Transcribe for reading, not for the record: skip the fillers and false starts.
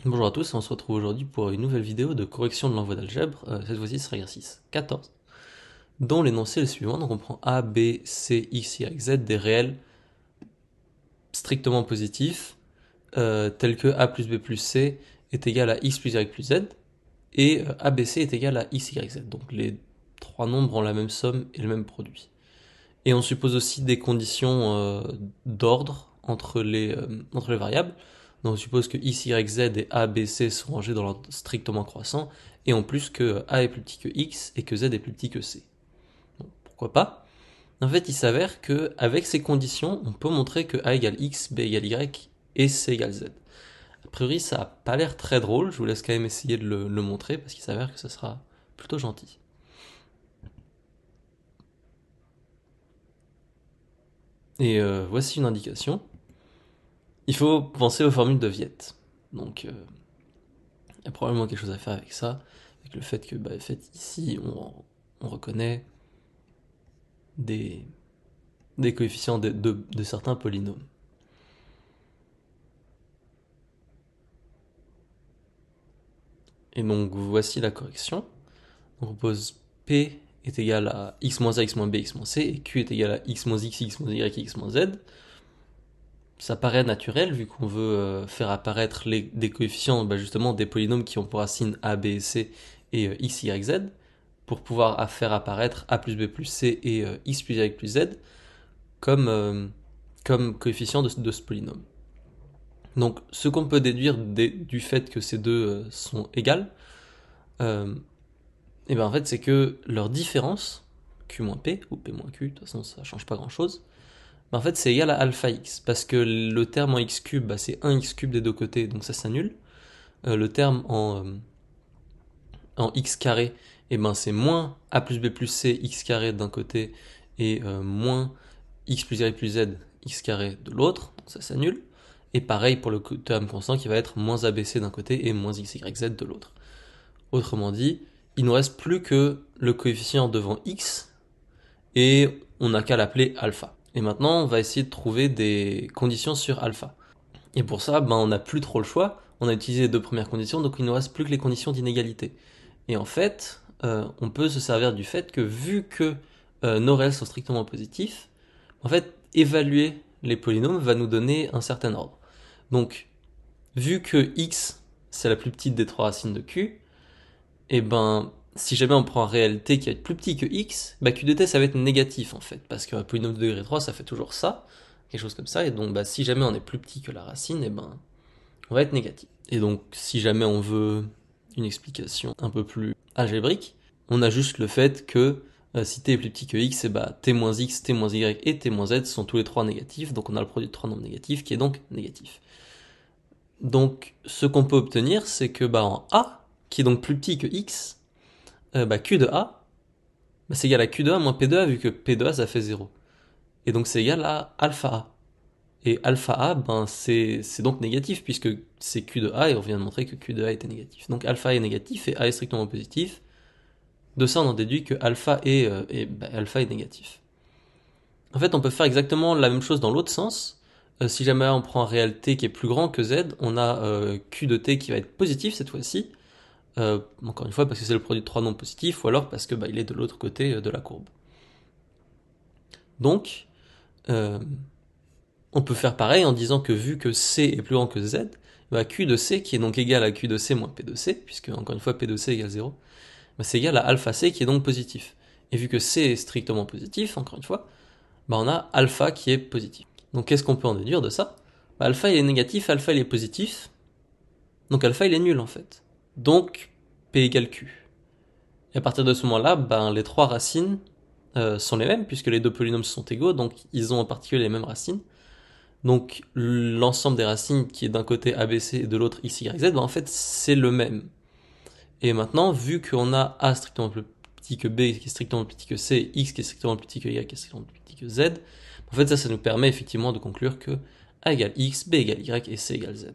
Bonjour à tous, on se retrouve aujourd'hui pour une nouvelle vidéo de correction de l'envoi d'algèbre. Cette fois-ci sera exercice 14, dont l'énoncé est le suivant. Donc on prend A, B, C, X, Y, Z, des réels strictement positifs, tels que A plus B plus C est égal à X plus Y plus Z, et ABC est égal à X, Y, Z. Donc les trois nombres ont la même somme et le même produit. Et on suppose aussi des conditions d'ordre entre les variables. Donc on suppose que x, y, z et a, b, c sont rangés dans l'ordre strictement croissant, et en plus que a est plus petit que x et que z est plus petit que c. Donc, pourquoi pas? En fait, il s'avère qu'avec ces conditions, on peut montrer que a égale x, b égale y et c égale z. A priori, ça n'a pas l'air très drôle, je vous laisse quand même essayer de le montrer, parce qu'il s'avère que ça sera plutôt gentil. Et voici une indication. Il faut penser aux formules de Viette. Donc, il y a probablement quelque chose à faire avec ça, avec le fait que, en fait, ici, on reconnaît des, des coefficients de certains polynômes. Et donc, voici la correction. Donc, on pose P est égal à x moins a, x moins b, x moins c, et Q est égal à x moins x, x moins y, x moins z. Ça paraît naturel, vu qu'on veut faire apparaître des coefficients, justement, des polynômes qui ont pour racines a, b et c, et x, y, z, pour pouvoir faire apparaître a plus b plus c et x plus y plus z comme coefficient de ce polynôme. Donc ce qu'on peut déduire du fait que ces deux sont égales, et ben en fait c'est que leur différence, q moins p, ou p moins q, de toute façon ça change pas grand chose, en fait c'est égal à alpha x, parce que le terme en x cube, c'est 1x cube des deux côtés, donc ça s'annule. Le terme en x carré, et ben c'est moins a plus b plus c x carré d'un côté et moins x plus y plus z x carré de l'autre, ça s'annule. Et pareil pour le terme constant qui va être moins abc d'un côté et moins xyz de l'autre. Autrement dit, il ne nous reste plus que le coefficient devant x et on n'a qu'à l'appeler alpha. Et maintenant, on va essayer de trouver des conditions sur alpha. Et pour ça, on n'a plus trop le choix. On a utilisé les deux premières conditions, donc il ne nous reste plus que les conditions d'inégalité. Et en fait, on peut se servir du fait que vu que nos réels sont strictement positifs, en fait, évaluer les polynômes va nous donner un certain ordre. Donc, vu que x, c'est la plus petite des trois racines de q, et si jamais on prend un réel t qui va être plus petit que x, q de t, ça va être négatif, en fait, parce qu'un polynôme de degré 3, ça fait toujours ça, quelque chose comme ça, et donc, si jamais on est plus petit que la racine, on va être négatif. Et donc, si jamais on veut une explication un peu plus algébrique, on a juste le fait que si t est plus petit que x, t moins x, t moins y et t moins z sont tous les trois négatifs, donc on a le produit de trois nombres négatifs qui est donc négatif. Donc ce qu'on peut obtenir, c'est que en a, qui est donc plus petit que x, q de a, c'est égal à q de a moins p de a, vu que p de a ça fait 0. Et donc c'est égal à alpha a. Et alpha a, c'est donc négatif, puisque c'est q de a, et on vient de montrer que q de a était négatif. Donc alpha est négatif, et a est strictement positif. De ça, on en déduit que alpha est négatif. En fait, on peut faire exactement la même chose dans l'autre sens. Si jamais on prend un réel t qui est plus grand que z, on a q de t qui va être positif cette fois-ci. Encore une fois, parce que c'est le produit de trois nombres positifs, ou alors parce que il est de l'autre côté de la courbe. Donc, on peut faire pareil en disant que vu que c est plus grand que z, q de c, qui est donc égal à q de c moins p de c, puisque encore une fois p de c égale 0, c'est égal à alpha c qui est donc positif. Et vu que c est strictement positif, encore une fois, on a alpha qui est positif. Donc qu'est-ce qu'on peut en déduire de ça? Alpha il est négatif, alpha il est positif, donc alpha il est nul en fait. Donc P égale Q. Et à partir de ce moment-là, les trois racines sont les mêmes, puisque les deux polynômes sont égaux, donc ils ont en particulier les mêmes racines. Donc l'ensemble des racines qui est d'un côté ABC et de l'autre X, Y, Z, en fait c'est le même. Et maintenant, vu qu'on a A strictement plus petit que B qui est strictement plus petit que C, X qui est strictement plus petit que Y qui est strictement plus petit que Z, en fait ça nous permet effectivement de conclure que A égale X, B égale Y et C égale Z.